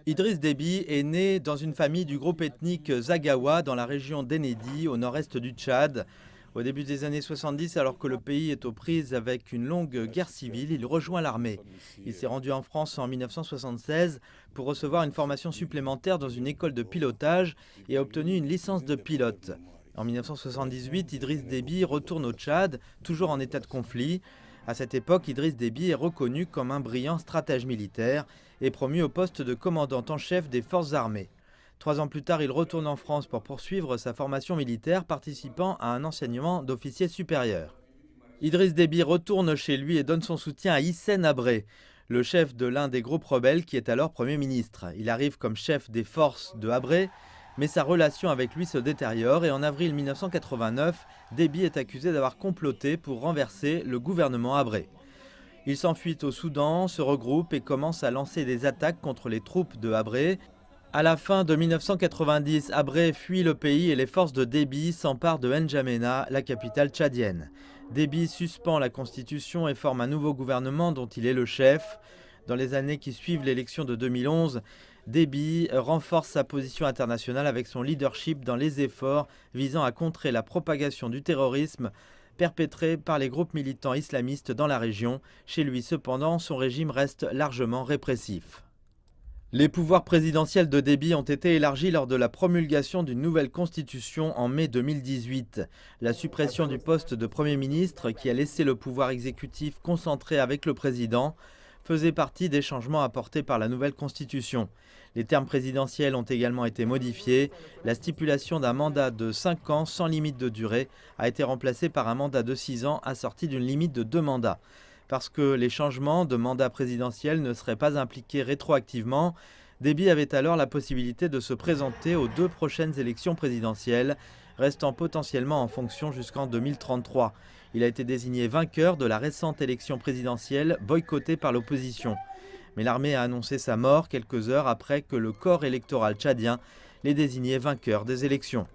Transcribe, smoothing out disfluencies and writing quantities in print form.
Idriss Déby est né dans une famille du groupe ethnique Zaghawa dans la région d'Ennedi, au nord-est du Tchad. Au début des années 70, alors que le pays est aux prises avec une longue guerre civile, il rejoint l'armée. Il s'est rendu en France en 1976 pour recevoir une formation supplémentaire dans une école de pilotage et a obtenu une licence de pilote. En 1978, Idriss Déby retourne au Tchad, toujours en état de conflit. À cette époque, Idriss Déby est reconnu comme un brillant stratège militaire et promu au poste de commandant en chef des forces armées. 3 ans plus tard, il retourne en France pour poursuivre sa formation militaire, participant à un enseignement d'officier supérieur. Idriss Déby retourne chez lui et donne son soutien à Hissène Habré, le chef de l'un des groupes rebelles qui est alors Premier ministre. Il arrive comme chef des forces de Habré, mais sa relation avec lui se détériore et en avril 1989, Déby est accusé d'avoir comploté pour renverser le gouvernement Habré. Il s'enfuit au Soudan, se regroupe et commence à lancer des attaques contre les troupes de Habré. À la fin de 1990, Habré fuit le pays et les forces de Déby s'emparent de N'Djamena, la capitale tchadienne. Déby suspend la constitution et forme un nouveau gouvernement dont il est le chef. Dans les années qui suivent l'élection de 2011, Déby renforce sa position internationale avec son leadership dans les efforts visant à contrer la propagation du terrorisme perpétré par les groupes militants islamistes dans la région. Chez lui, cependant, son régime reste largement répressif. Les pouvoirs présidentiels de Déby ont été élargis lors de la promulgation d'une nouvelle constitution en mai 2018. La suppression du poste de Premier ministre, qui a laissé le pouvoir exécutif concentré avec le président, faisait partie des changements apportés par la nouvelle constitution. Les termes présidentiels ont également été modifiés. La stipulation d'un mandat de 5 ans sans limite de durée a été remplacée par un mandat de 6 ans assorti d'une limite de 2 mandats. Parce que les changements de mandat présidentiel ne seraient pas impliqués rétroactivement, Déby avait alors la possibilité de se présenter aux 2 prochaines élections présidentielles, restant potentiellement en fonction jusqu'en 2033. Il a été désigné vainqueur de la récente élection présidentielle boycottée par l'opposition. Mais l'armée a annoncé sa mort quelques heures après que le corps électoral tchadien l'ait désigné vainqueur des élections.